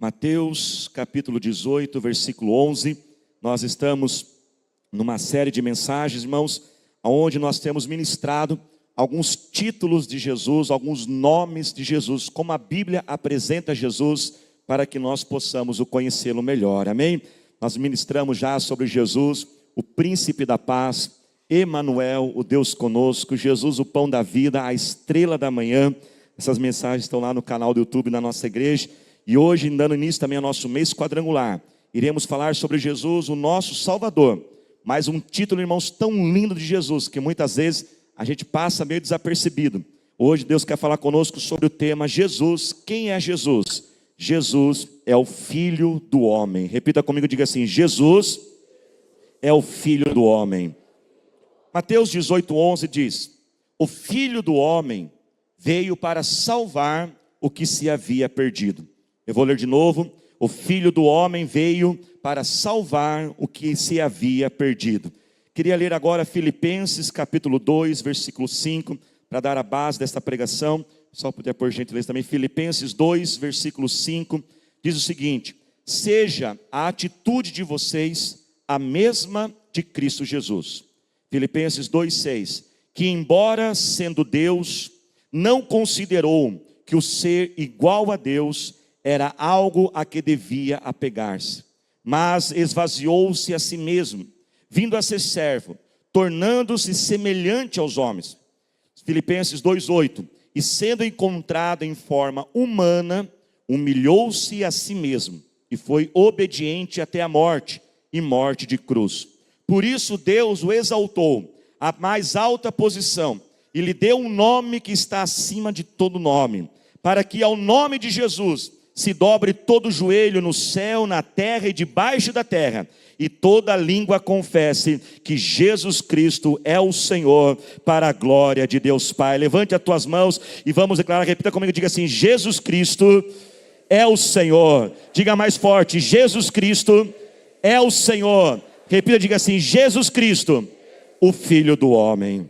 Mateus capítulo 18, versículo 11. Nós estamos numa série de mensagens, irmãos, onde nós temos ministrado alguns títulos de Jesus, alguns nomes de Jesus, como a Bíblia apresenta Jesus, para que nós possamos o conhecê-lo melhor, amém? Nós ministramos já sobre Jesus, o príncipe da paz, Emanuel, o Deus conosco, Jesus, o pão da vida, a estrela da manhã. Essas mensagens estão lá no canal do YouTube da nossa igreja. E hoje, dando início também ao nosso mês quadrangular, iremos falar sobre Jesus, o nosso Salvador. Mais um título, irmãos, tão lindo de Jesus, que muitas vezes a gente passa meio desapercebido. Hoje Deus quer falar conosco sobre o tema Jesus. Quem é Jesus? Jesus é o Filho do Homem. Repita comigo, diga assim: Jesus é o Filho do Homem. Mateus 18:11 diz: o Filho do Homem veio para salvar o que se havia perdido. Eu vou ler de novo. O Filho do Homem veio para salvar o que se havia perdido. Queria ler agora Filipenses capítulo 2, versículo 5, para dar a base desta pregação. Só puder por gentileza também. Filipenses 2, versículo 5, diz o seguinte: seja a atitude de vocês a mesma de Cristo Jesus. Filipenses 2, 6, que embora sendo Deus, não considerou que o ser igual a Deus era algo a que devia apegar-se, mas esvaziou-se a si mesmo, vindo a ser servo, tornando-se semelhante aos homens. Filipenses 2:8, e sendo encontrado em forma humana, humilhou-se a si mesmo, e foi obediente até a morte, e morte de cruz. Por isso Deus o exaltou à mais alta posição, e lhe deu um nome que está acima de todo nome, para que ao nome de Jesus se dobre todo o joelho no céu, na terra e debaixo da terra, e toda língua confesse que Jesus Cristo é o Senhor, para a glória de Deus Pai. Levante as tuas mãos e vamos declarar, repita comigo, diga assim: Jesus Cristo é o Senhor. Diga mais forte: Jesus Cristo é o Senhor. Repita, diga assim: Jesus Cristo, o Filho do Homem.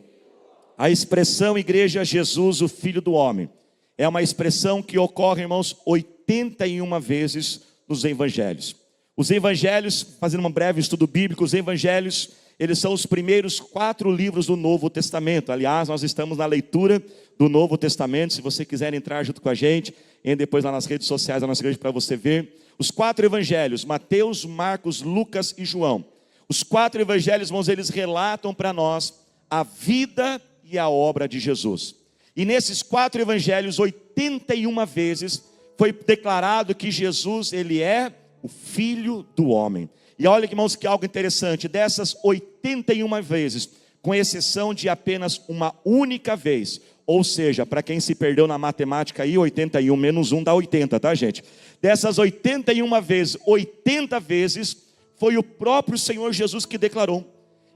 A expressão igreja Jesus, o Filho do Homem, é uma expressão que ocorre, irmãos, 81 vezes nos evangelhos. Os evangelhos, fazendo um breve estudo bíblico, os evangelhos, eles são os primeiros 4 livros do Novo Testamento. Aliás, nós estamos na leitura do Novo Testamento. Se você quiser entrar junto com a gente, entre depois lá nas redes sociais da nossa igreja para você ver. Os 4 evangelhos, Mateus, Marcos, Lucas e João. Os 4 evangelhos, irmãos, eles relatam para nós a vida e a obra de Jesus. E nesses 4 evangelhos, 81 vezes, foi declarado que Jesus, ele é o Filho do Homem. E olha, irmãos, que algo interessante, dessas 81 vezes, com exceção de apenas uma única vez, ou seja, para quem se perdeu na matemática aí, 81 menos 1 dá 80, tá, gente? Dessas 81 vezes, 80 vezes, foi o próprio Senhor Jesus que declarou.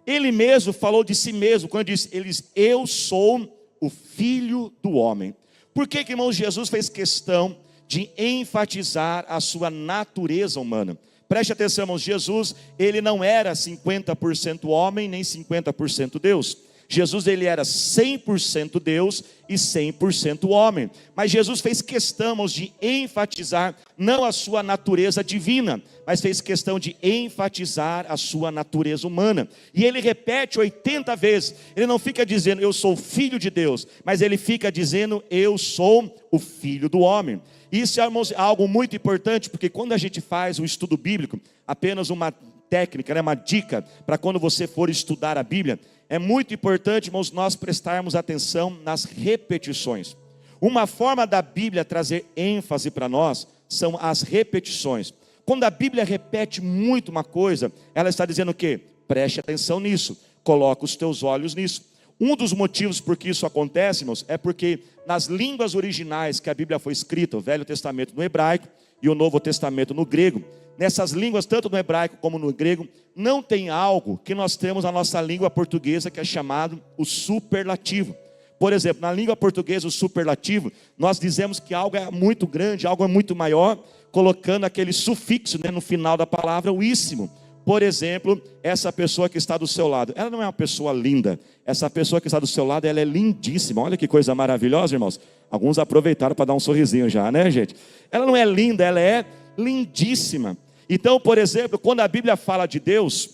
Ele mesmo falou de si mesmo, quando disse, eu sou o Filho do Homem. Por que, irmãos, Jesus fez questão de enfatizar a sua natureza humana? Preste atenção, irmãos, Jesus, ele não era 50% homem, nem 50% Deus. Jesus, ele era 100% Deus e 100% homem. Mas Jesus fez questão, irmãos, de enfatizar não a sua natureza divina, mas fez questão de enfatizar a sua natureza humana. E ele repete 80 vezes. Ele não fica dizendo, eu sou filho de Deus, mas ele fica dizendo, eu sou o Filho do Homem. Isso, irmãos, é algo muito importante, porque quando a gente faz o estudo bíblico, apenas uma técnica, né, uma dica, para quando você for estudar a Bíblia, é muito importante, irmãos, nós prestarmos atenção nas repetições. Uma forma da Bíblia trazer ênfase para nós são as repetições. Quando a Bíblia repete muito uma coisa, ela está dizendo o quê? Preste atenção nisso, coloca os teus olhos nisso. Um dos motivos por que isso acontece, irmãos, é porque nas línguas originais que a Bíblia foi escrita, o Velho Testamento no hebraico e o Novo Testamento no grego, nessas línguas, tanto no hebraico como no grego, não tem algo que nós temos na nossa língua portuguesa que é chamado o superlativo. Por exemplo, na língua portuguesa, o superlativo, nós dizemos que algo é muito grande, algo é muito maior, colocando aquele sufixo, né, no final da palavra, o íssimo. Por exemplo, essa pessoa que está do seu lado, ela não é uma pessoa linda. Essa pessoa que está do seu lado, ela é lindíssima. Olha que coisa maravilhosa, irmãos. Alguns aproveitaram para dar um sorrisinho já, né, gente? Ela não é linda, ela é lindíssima. Então, por exemplo, quando a Bíblia fala de Deus,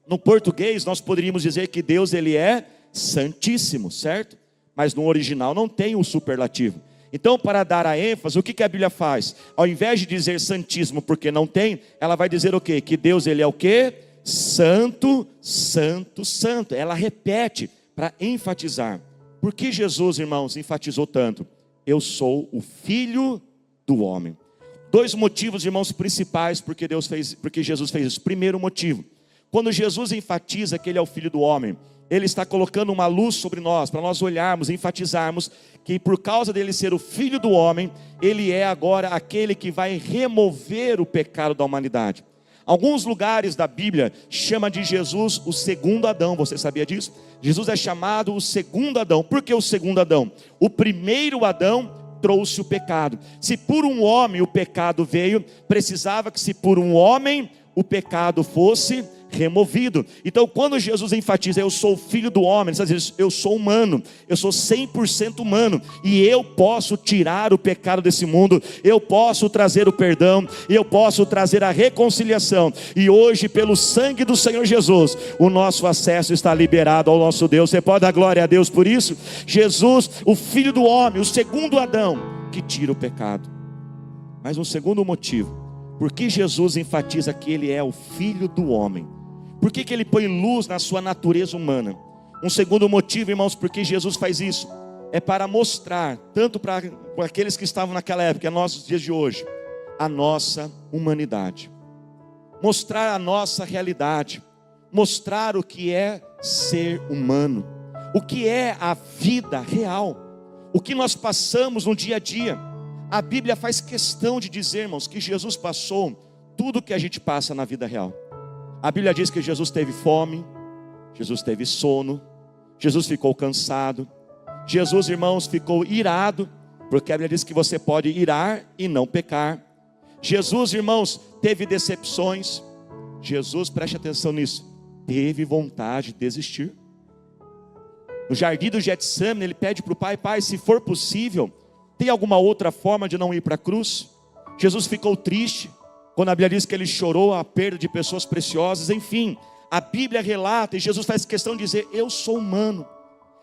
no português nós poderíamos dizer que Deus ele é santíssimo, certo? Mas no original não tem o superlativo. Então, para dar a ênfase, o que a Bíblia faz? Ao invés de dizer santíssimo porque não tem, ela vai dizer o quê? Que Deus ele é o quê? Santo, santo, santo. Ela repete para enfatizar. Por que Jesus, irmãos, enfatizou tanto? Eu sou o Filho do homem. Dois motivos, irmãos, principais porque Jesus fez isso. Primeiro motivo, quando Jesus enfatiza que ele é o Filho do homem, ele está colocando uma luz sobre nós, para nós olharmos, enfatizarmos que por causa dele ser o Filho do homem, ele é agora aquele que vai remover o pecado da humanidade. Alguns lugares da Bíblia chamam de Jesus o segundo Adão, você sabia disso? Jesus é chamado o segundo Adão. Por que o segundo Adão? O primeiro Adão trouxe o pecado. Se por um homem o pecado veio, precisava que se por um homem o pecado fosse removido. Então quando Jesus enfatiza, eu sou o Filho do homem, ele está dizendo, eu sou humano, eu sou 100% humano, e eu posso tirar o pecado desse mundo, eu posso trazer o perdão, eu posso trazer a reconciliação, e hoje pelo sangue do Senhor Jesus, o nosso acesso está liberado ao nosso Deus. Você pode dar glória a Deus por isso? Jesus, o Filho do homem, o segundo Adão, que tira o pecado. Mas um segundo motivo, por que Jesus enfatiza que ele é o Filho do homem? Por que ele põe luz na sua natureza humana? Um segundo motivo, irmãos, porque Jesus faz isso, é para mostrar, tanto para aqueles que estavam naquela época, nossos dias de hoje, a nossa humanidade. Mostrar a nossa realidade. Mostrar o que é ser humano. O que é a vida real. O que nós passamos no dia a dia. A Bíblia faz questão de dizer, irmãos, que Jesus passou tudo o que a gente passa na vida real. A Bíblia diz que Jesus teve fome, Jesus teve sono, Jesus ficou cansado, Jesus, irmãos, ficou irado, porque a Bíblia diz que você pode irar e não pecar. Jesus, irmãos, teve decepções. Jesus, preste atenção nisso, teve vontade de desistir. No jardim do Getsemane, ele pede para o pai, pai, se for possível, tem alguma outra forma de não ir para a cruz? Jesus ficou triste, quando a Bíblia diz que ele chorou a perda de pessoas preciosas. Enfim, a Bíblia relata, e Jesus faz questão de dizer, eu sou humano.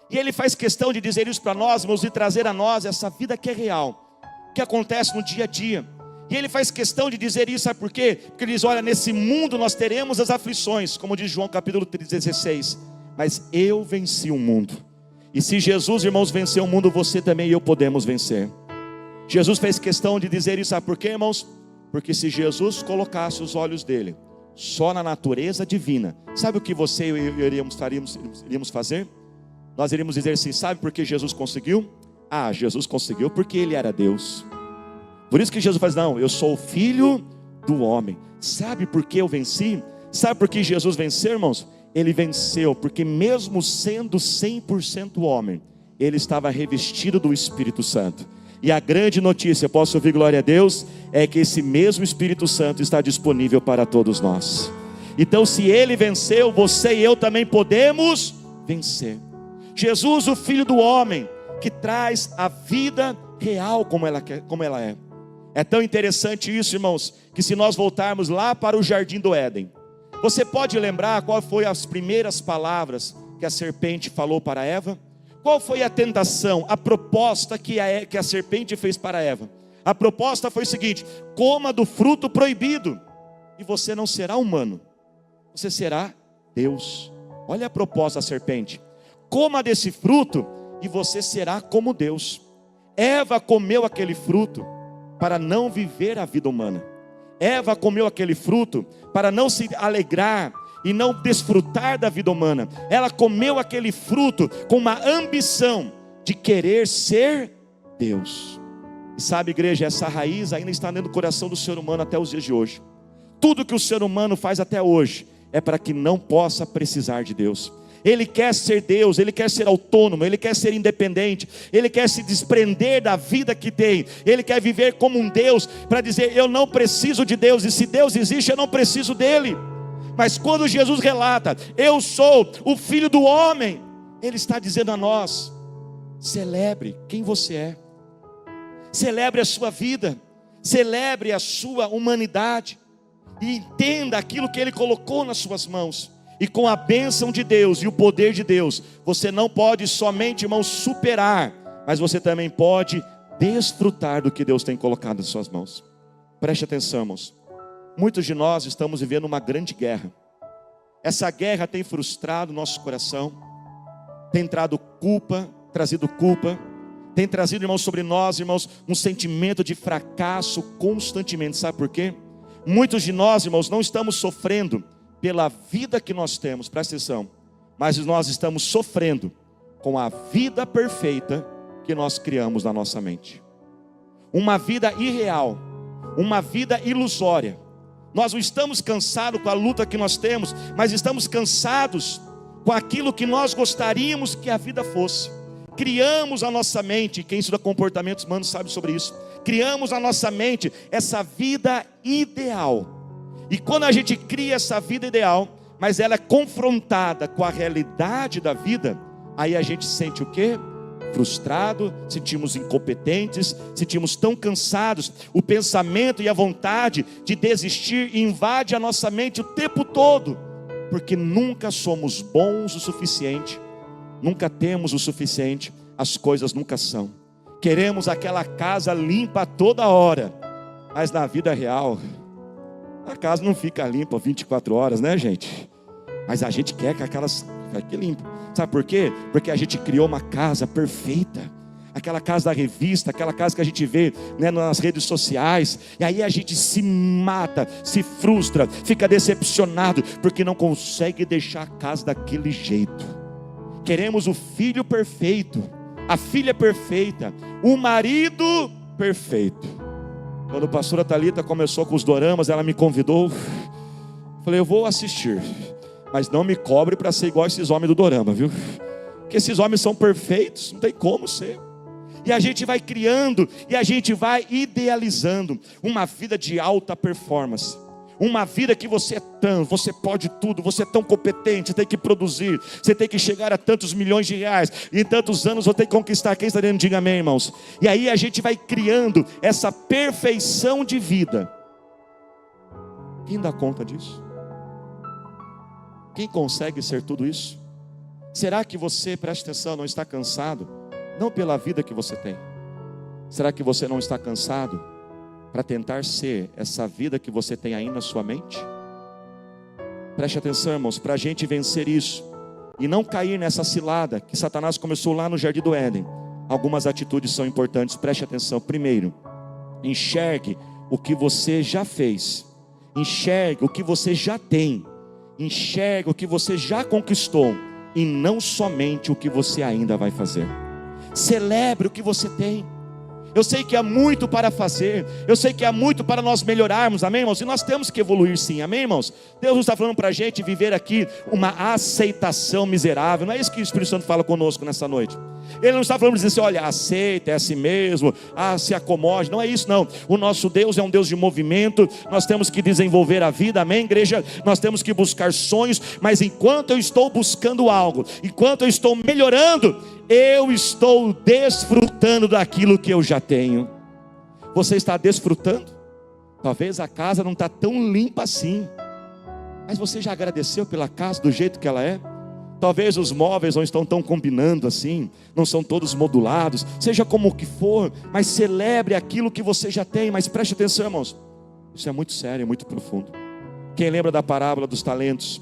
E ele faz questão de dizer isso para nós, irmãos, de trazer a nós essa vida que é real, que acontece no dia a dia. E ele faz questão de dizer isso, sabe por quê? Porque ele diz, olha, nesse mundo nós teremos as aflições, como diz João capítulo 16, mas eu venci o mundo. E se Jesus, irmãos, venceu o mundo, você também e eu podemos vencer. Jesus fez questão de dizer isso, sabe por quê, irmãos? Porque se Jesus colocasse os olhos dele só na natureza divina, sabe o que você e eu iríamos fazer? Nós iríamos dizer assim, sabe por que Jesus conseguiu? Ah, Jesus conseguiu porque ele era Deus. Por isso que Jesus faz, não, eu sou o Filho do homem. Sabe por que eu venci? Sabe por que Jesus venceu, irmãos? Ele venceu porque mesmo sendo 100% homem, ele estava revestido do Espírito Santo. E a grande notícia, posso ouvir glória a Deus, é que esse mesmo Espírito Santo está disponível para todos nós. Então se ele venceu, você e eu também podemos vencer. Jesus, o Filho do homem, que traz a vida real como ela é. É tão interessante isso, irmãos, que se nós voltarmos lá para o Jardim do Éden, você pode lembrar qual foi as primeiras palavras que a serpente falou para Eva? Qual foi a tentação, a proposta que a serpente fez para Eva? A proposta foi o seguinte, coma do fruto proibido, e você não será humano, você será Deus. Olha a proposta da serpente, coma desse fruto, e você será como Deus. Eva comeu aquele fruto, para não viver a vida humana. Eva comeu aquele fruto, para não se alegrar, e não desfrutar da vida humana. Ela comeu aquele fruto com uma ambição de querer ser Deus. E sabe, igreja, essa raiz ainda está dentro do coração do ser humano até os dias de hoje. Tudo que o ser humano faz até hoje é para que não possa precisar de Deus. Ele quer ser Deus, ele quer ser autônomo, ele quer ser independente, ele quer se desprender da vida que tem, ele quer viver como um Deus, para dizer, eu não preciso de Deus, e se Deus existe, eu não preciso dele. Mas quando Jesus relata, eu sou o Filho do homem, ele está dizendo a nós, celebre quem você é, celebre a sua vida, Celebre a sua humanidade e entenda aquilo que Ele colocou nas suas mãos. E com a bênção de Deus e o poder de Deus, você não pode somente, irmão, superar, mas você também pode desfrutar do que Deus tem colocado nas suas mãos. Preste atenção, irmãos. Muitos de nós estamos vivendo uma grande guerra. Essa guerra tem frustrado o nosso coração, tem trazido culpa, tem trazido, irmãos, sobre nós, irmãos, um sentimento de fracasso constantemente. Sabe por quê? Muitos de nós, irmãos, não estamos sofrendo pela vida que nós temos, presta atenção, mas nós estamos sofrendo com a vida perfeita que nós criamos na nossa mente. Uma vida irreal, uma vida ilusória. Nós não estamos cansados com a luta que nós temos, mas estamos cansados com aquilo que nós gostaríamos que a vida fosse. Criamos a nossa mente, quem estuda comportamentos humanos sabe sobre isso. Criamos a nossa mente essa vida ideal. E quando a gente cria essa vida ideal, mas ela é confrontada com a realidade da vida, aí a gente sente o quê? Frustrado, sentimos incompetentes, sentimos tão cansados. O pensamento e a vontade de desistir invade a nossa mente o tempo todo, porque nunca somos bons o suficiente, nunca temos o suficiente, as coisas nunca são. Queremos aquela casa limpa toda hora, mas na vida real a casa não fica limpa 24 horas, né, gente? Mas a gente quer que aquelas fique limpa. Sabe por quê? Porque a gente criou uma casa perfeita. Aquela casa da revista, aquela casa que a gente vê, né, nas redes sociais. E aí a gente se mata, se frustra, fica decepcionado, porque não consegue deixar a casa daquele jeito. Queremos o filho perfeito, a filha perfeita, o marido perfeito. Quando a pastora Thalita começou com os doramas, ela me convidou. Falei, eu vou assistir, mas não me cobre para ser igual esses homens do dorama, viu? Porque esses homens são perfeitos, não tem como ser. E a gente vai criando, e a gente vai idealizando uma vida de alta performance. Uma vida que você pode tudo, você é tão competente, você tem que produzir, você tem que chegar a tantos milhões de reais, e em tantos anos você tem que conquistar. Quem está dentro, diga amém, irmãos. E aí a gente vai criando essa perfeição de vida. Quem dá conta disso? Quem consegue ser tudo isso? Será que você, preste atenção, não está cansado? Não pela vida que você tem. Será que você não está cansado para tentar ser essa vida que você tem aí na sua mente? Preste atenção, irmãos, para a gente vencer isso e não cair nessa cilada que Satanás começou lá no Jardim do Éden, algumas atitudes são importantes. Preste atenção. Primeiro, enxergue o que você já fez, enxergue o que você já tem, enxergue o que você já conquistou, e não somente o que você ainda vai fazer. Celebre o que você tem. Eu sei que há muito para fazer, eu sei que há muito para nós melhorarmos, amém, irmãos? E nós temos que evoluir sim, amém, irmãos? Deus não está falando para a gente viver aqui uma aceitação miserável. Não é isso que o Espírito Santo fala conosco nessa noite. Ele não está falando de dizer assim, olha, aceita, é assim mesmo, se acomode. Não é isso não. O nosso Deus é um Deus de movimento. Nós temos que desenvolver a vida, amém, igreja? Nós temos que buscar sonhos. Mas enquanto eu estou buscando algo, enquanto eu estou melhorando, eu estou desfrutando daquilo que eu já tenho. Você está desfrutando? Talvez a casa não está tão limpa assim, mas você já agradeceu pela casa do jeito que ela é? Talvez os móveis não estão tão combinando assim, não são todos modulados, seja como que for, mas celebre aquilo que você já tem. Mas preste atenção, irmãos, isso é muito sério, é muito profundo. Quem lembra da parábola dos talentos?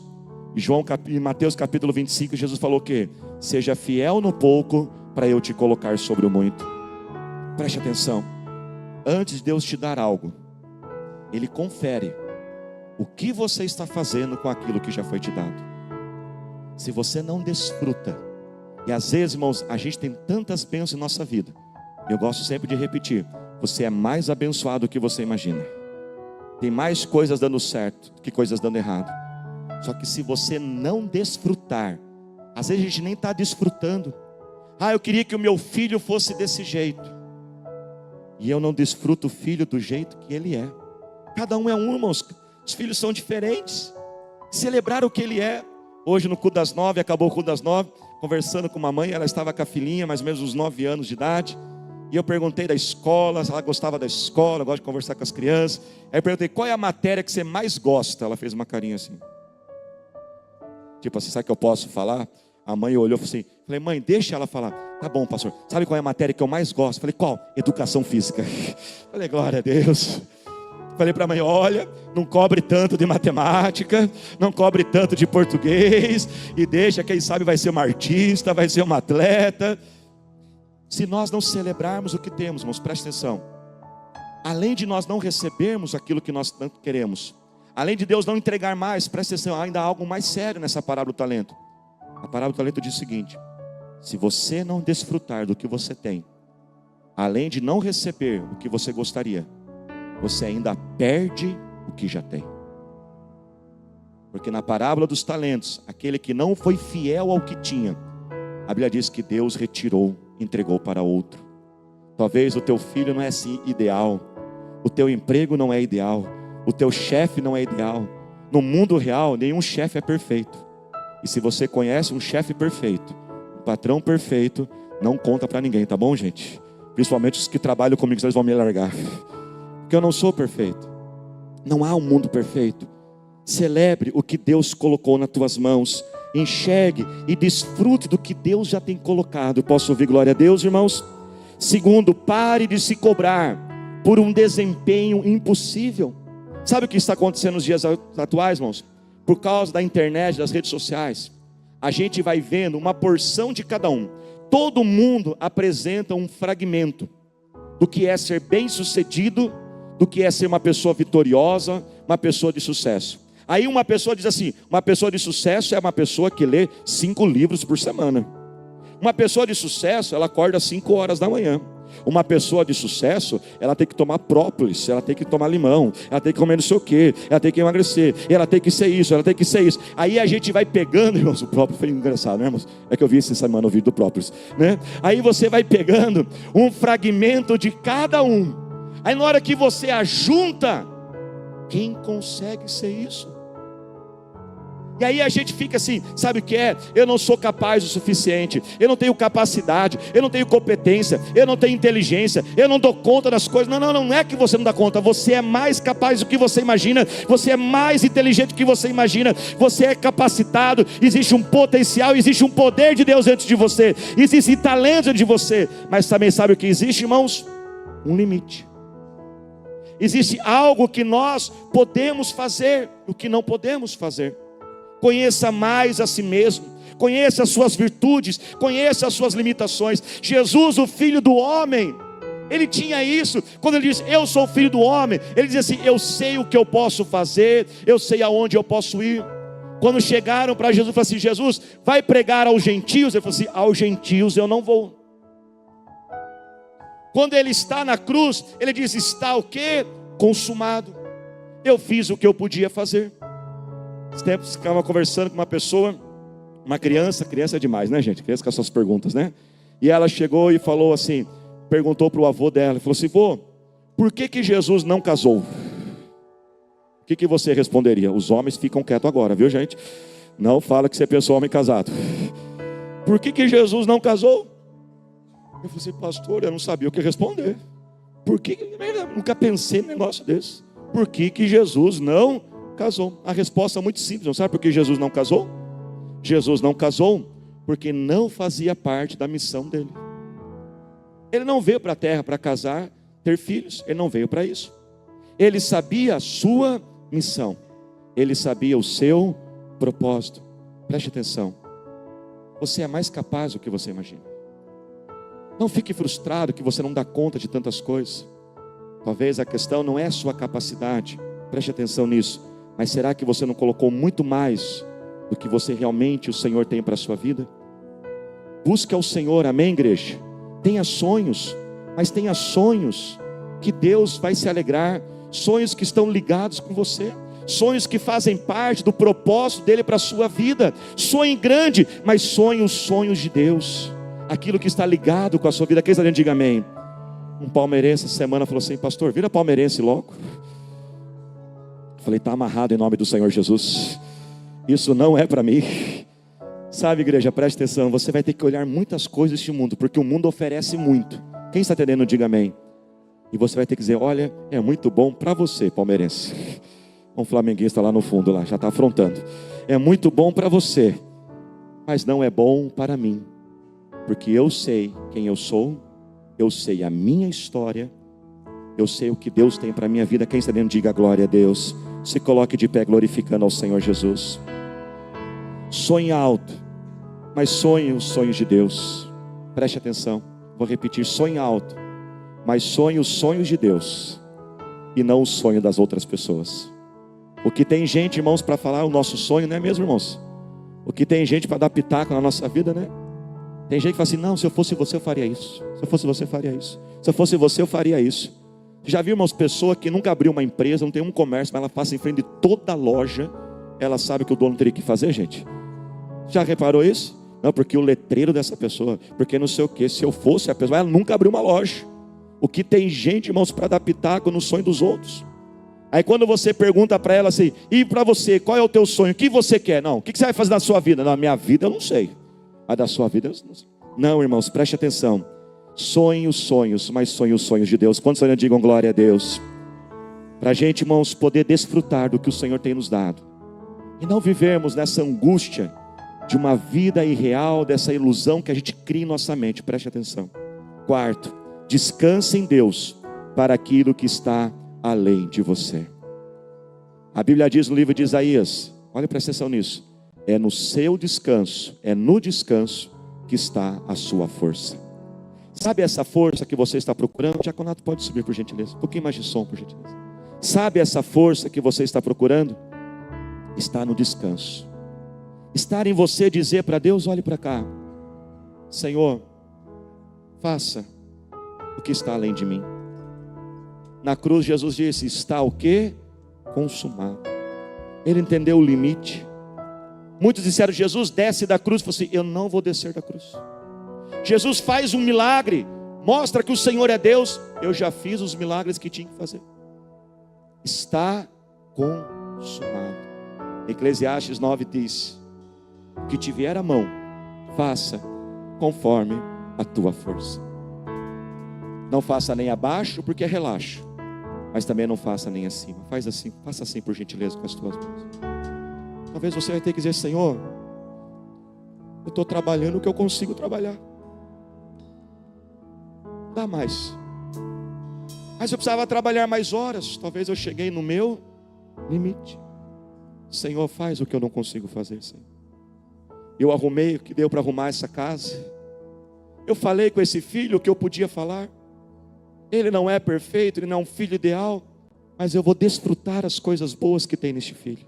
Em Mateus capítulo 25, Jesus falou o quê? Seja fiel no pouco, para eu te colocar sobre o muito. Preste atenção, antes de Deus te dar algo, Ele confere o que você está fazendo com aquilo que já foi te dado. Se você não desfruta, e às vezes, irmãos, a gente tem tantas bênçãos em nossa vida, eu gosto sempre de repetir, você é mais abençoado do que você imagina. Tem mais coisas dando certo do que coisas dando errado. Só que se você não desfrutar, às vezes a gente nem está desfrutando. Eu queria que o meu filho fosse desse jeito, e eu não desfruto o filho do jeito que ele é. Cada um é um, irmãos. Os filhos são diferentes. Celebrar o que ele é. Hoje no culto das 9, acabou o culto das 9, conversando com uma mãe, ela estava com a filhinha, mais ou menos uns 9 anos de idade, E eu perguntei da escola, ela gostava da escola, gosta de conversar com as crianças. Aí eu perguntei, qual é a matéria que você mais gosta? Ela fez uma carinha assim. Tipo assim, sabe o que eu posso falar? A mãe olhou e falou assim, falei, mãe, deixa ela falar. Tá bom, pastor, sabe qual é a matéria que eu mais gosto? Falei, qual? Educação física. Falei, glória a Deus. Falei para a mãe, olha, não cobre tanto de matemática, não cobre tanto de português, e deixa, quem sabe vai ser uma artista, vai ser uma atleta. Se nós não celebrarmos o que temos, irmãos, presta atenção. Além de nós não recebermos aquilo que nós tanto queremos, além de Deus não entregar mais, presta atenção, ainda há algo mais sério nessa parábola do talento. A parábola do talento diz o seguinte: se você não desfrutar do que você tem, além de não receber o que você gostaria, você ainda perde o que já tem. Porque na parábola dos talentos, aquele que não foi fiel ao que tinha, a Bíblia diz que Deus retirou, entregou para outro. Talvez o teu filho não é assim ideal, o teu emprego não é ideal, o teu chefe não é ideal. No mundo real, nenhum chefe é perfeito. E se você conhece um chefe perfeito, um patrão perfeito, não conta para ninguém, tá bom, gente? Principalmente os que trabalham comigo, eles vão me largar. Porque eu não sou perfeito. Não há um mundo perfeito. Celebre o que Deus colocou nas tuas mãos. Enxergue e desfrute do que Deus já tem colocado. Posso ouvir glória a Deus, irmãos? Segundo, pare de se cobrar por um desempenho impossível. Sabe o que está acontecendo nos dias atuais, irmãos? Por causa da internet, das redes sociais, a gente vai vendo uma porção de cada um. Todo mundo apresenta um fragmento do que é ser bem-sucedido, do que é ser uma pessoa vitoriosa, uma pessoa de sucesso. Aí uma pessoa diz assim, uma pessoa de sucesso é uma pessoa que lê 5 livros por semana. Uma pessoa de sucesso, ela acorda às 5 horas da manhã. Uma pessoa de sucesso, ela tem que tomar própolis, ela tem que tomar limão, ela tem que comer não sei o que, ela tem que emagrecer, ela tem que ser isso, ela tem que ser isso. Aí a gente vai pegando, irmãos, o própolis foi engraçado, né, irmãos? É que eu vi essa semana o vídeo do própolis, né? Aí você vai pegando um fragmento de cada um. Aí na hora que você ajunta, quem consegue ser isso? E aí a gente fica assim, sabe o que é? Eu não sou capaz o suficiente, eu não tenho capacidade, eu não tenho competência, eu não tenho inteligência, eu não dou conta das coisas. Não é que você não dá conta, você é mais capaz do que você imagina, você é mais inteligente do que você imagina, você é capacitado, existe um potencial, existe um poder de Deus dentro de você, existe talento dentro de você, mas também sabe o que existe, irmãos? Um limite. Existe algo que nós podemos fazer, o que não podemos fazer. Conheça mais a si mesmo, conheça as suas virtudes, conheça as suas limitações. Jesus, o Filho do Homem, ele tinha isso. Quando ele diz, eu sou o Filho do Homem, ele diz assim, eu sei o que eu posso fazer, eu sei aonde eu posso ir. Quando chegaram para Jesus, falaram assim, Jesus, vai pregar aos gentios? Ele falou assim, aos gentios eu não vou. Quando ele está na cruz, ele diz, está o quê? Consumado. Eu fiz o que eu podia fazer. Esse tempo eu ficava conversando com uma pessoa, uma criança é demais, né, gente? Criança com as suas perguntas, né? E ela chegou e falou assim, perguntou para o avô dela, falou assim, vô, por que Jesus não casou? O que você responderia? Os homens ficam quietos agora, viu, gente? Não fala que você pensou homem casado. Por que Jesus não casou? Eu falei assim, pastor, eu não sabia o que responder. Por que? Eu nunca pensei num negócio desse. Por que Jesus não casou? A resposta é muito simples, não sabe por que Jesus não casou? Jesus não casou porque não fazia parte da missão dele. Ele não veio para a terra para casar, ter filhos, ele não veio para isso. Ele sabia a sua missão, ele sabia o seu propósito. Preste atenção, você é mais capaz do que você imagina. Não fique frustrado que você não dá conta de tantas coisas. Talvez a questão não é a sua capacidade, preste atenção nisso. Mas será que você não colocou muito mais do que você realmente, o Senhor tem para a sua vida? Busque ao Senhor, amém, igreja? Tenha sonhos, mas tenha sonhos que Deus vai se alegrar, sonhos que estão ligados com você, sonhos que fazem parte do propósito dele para a sua vida. Sonhe grande, mas sonhe os sonhos de Deus, aquilo que está ligado com a sua vida. Quem está dentro, diga amém. Um palmeirense essa semana falou assim, pastor, vira palmeirense logo. Falei, está amarrado em nome do Senhor Jesus. Isso não é para mim. Sabe, igreja, preste atenção. Você vai ter que olhar muitas coisas deste mundo, porque o mundo oferece muito. Quem está entendendo, diga amém. E você vai ter que dizer, olha, é muito bom para você, palmeirense. Um flamenguista lá no fundo, lá, já está afrontando. É muito bom para você, mas não é bom para mim. Porque eu sei quem eu sou, eu sei a minha história, eu sei o que Deus tem para a minha vida. Quem está dentro, diga glória a Deus. Se coloque de pé glorificando ao Senhor Jesus. Sonhe alto, mas sonhe os sonhos de Deus. Preste atenção, vou repetir, sonhe alto, mas sonhe os sonhos de Deus e não o sonho das outras pessoas. O que tem gente, irmãos, para falar o nosso sonho, não é mesmo, irmãos? O que tem gente para dar pitaco na nossa vida, né? Tem gente que fala assim, não, se eu fosse você eu faria isso. Se eu fosse você eu faria isso. Se eu fosse você eu faria isso. Já viu, irmãos, pessoa que nunca abriu uma empresa, não tem um comércio, mas ela passa em frente de toda a loja, ela sabe que o dono teria que fazer, gente? Já reparou isso? Não, porque o letreiro dessa pessoa, porque não sei o que, se eu fosse a pessoa, ela nunca abriu uma loja. O que tem gente, irmãos, para dar pitaco no sonho dos outros. Aí quando você pergunta para ela assim, e para você, qual é o teu sonho? O que você quer? Não, o que você vai fazer na sua vida? Na minha vida eu não sei. Mas da sua vida eu não sei. Não, irmãos, preste atenção. Sonhe os sonhos, mas sonhe os sonhos de Deus. Quantos sonhos digam glória a Deus? Para a gente, irmãos, poder desfrutar do que o Senhor tem nos dado. E não vivermos nessa angústia de uma vida irreal, dessa ilusão que a gente cria em nossa mente. Preste atenção. Quarto, descanse em Deus para aquilo que está além de você. A Bíblia diz no livro de Isaías, olha, presta atenção nisso, é no seu descanso, é no descanso que está a sua força. Sabe essa força que você está procurando? O diaconato pode subir, por gentileza, um pouquinho mais de som, por gentileza. Sabe essa força que você está procurando? Está no descanso. Estar em você, dizer para Deus, olhe para cá, Senhor, faça o que está além de mim. Na cruz Jesus disse, está o quê? Consumado. Ele entendeu o limite. Muitos disseram, Jesus desce da cruz. Falei assim, eu não vou descer da cruz. Jesus faz um milagre, mostra que o Senhor é Deus. Eu já fiz os milagres que tinha que fazer. Está consumado. Eclesiastes 9 diz, o que te vier à mão, faça conforme a tua força. Não faça nem abaixo, porque é relaxo, mas também não faça nem acima. Faz assim, faça assim por gentileza com as tuas mãos. Talvez você vai ter que dizer, Senhor, eu estou trabalhando o que eu consigo trabalhar. Dá mais. Mas eu precisava trabalhar mais horas. Talvez eu cheguei no meu limite. Senhor, faz o que eu não consigo fazer, Senhor. Eu arrumei o que deu para arrumar essa casa. Eu falei com esse filho o que eu podia falar. Ele não é perfeito, ele não é um filho ideal, mas eu vou desfrutar as coisas boas que tem neste filho.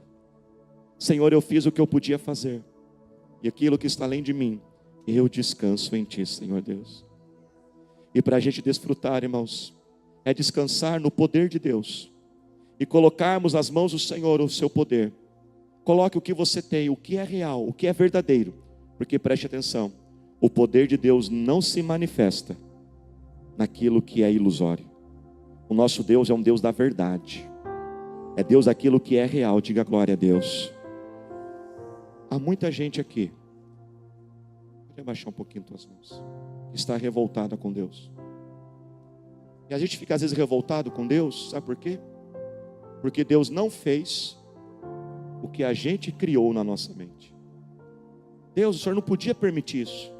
Senhor, eu fiz o que eu podia fazer, e aquilo que está além de mim, eu descanso em Ti, Senhor Deus. E para a gente desfrutar, irmãos, é descansar no poder de Deus, e colocarmos nas mãos do Senhor o seu poder. Coloque o que você tem, o que é real, o que é verdadeiro, porque preste atenção, o poder de Deus não se manifesta naquilo que é ilusório. O nosso Deus é um Deus da verdade, é Deus daquilo que é real. Diga glória a Deus. Há muita gente aqui, pode abaixar um pouquinho tuas mãos, que está revoltada com Deus. E a gente fica às vezes revoltado com Deus, sabe por quê? Porque Deus não fez o que a gente criou na nossa mente. Deus, o Senhor não podia permitir isso.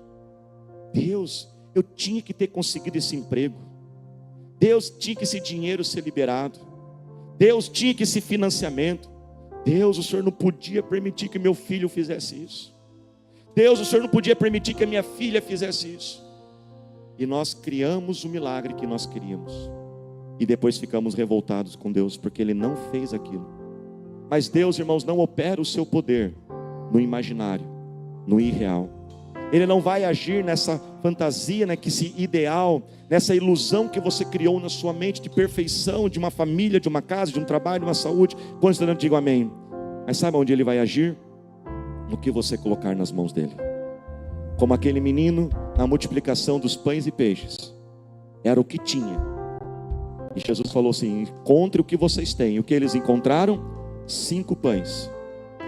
Deus, eu tinha que ter conseguido esse emprego. Deus, tinha que esse dinheiro ser liberado. Deus, tinha que esse financiamento. Deus, o Senhor não podia permitir que meu filho fizesse isso. Deus, o Senhor não podia permitir que a minha filha fizesse isso. E nós criamos o milagre que nós queríamos. E depois ficamos revoltados com Deus, porque Ele não fez aquilo. Mas Deus, irmãos, não opera o seu poder no imaginário, no irreal. Ele não vai agir nessa fantasia, né, que esse ideal, nessa ilusão que você criou na sua mente de perfeição, de uma família, de uma casa, de um trabalho, de uma saúde. Quando eu digo amém. Mas sabe onde Ele vai agir? No que você colocar nas mãos dEle. Como aquele menino na multiplicação dos pães e peixes. Era o que tinha. E Jesus falou assim, encontre o que vocês têm. E o que eles encontraram? 5 pães.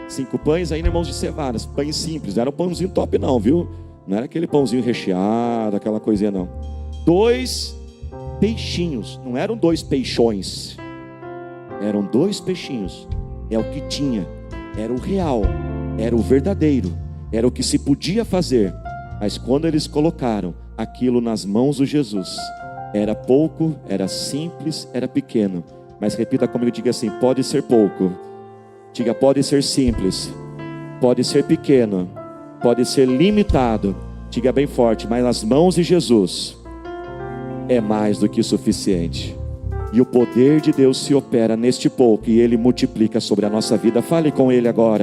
5 pães ainda, irmãos, de cevadas, pães simples, não era um pãozinho top não, viu? Não era aquele pãozinho recheado, aquela coisinha não. 2 peixinhos, não eram 2 peixões, eram 2 peixinhos. É o que tinha, era o real, era o verdadeiro, era o que se podia fazer. Mas quando eles colocaram aquilo nas mãos de Jesus, era pouco, era simples, era pequeno. Mas repita comigo, diga assim: pode ser pouco, diga, pode ser simples, pode ser pequeno, pode ser limitado, diga bem forte, mas nas mãos de Jesus é mais do que suficiente. E o poder de Deus se opera neste pouco, e Ele multiplica sobre a nossa vida. Fale com Ele agora.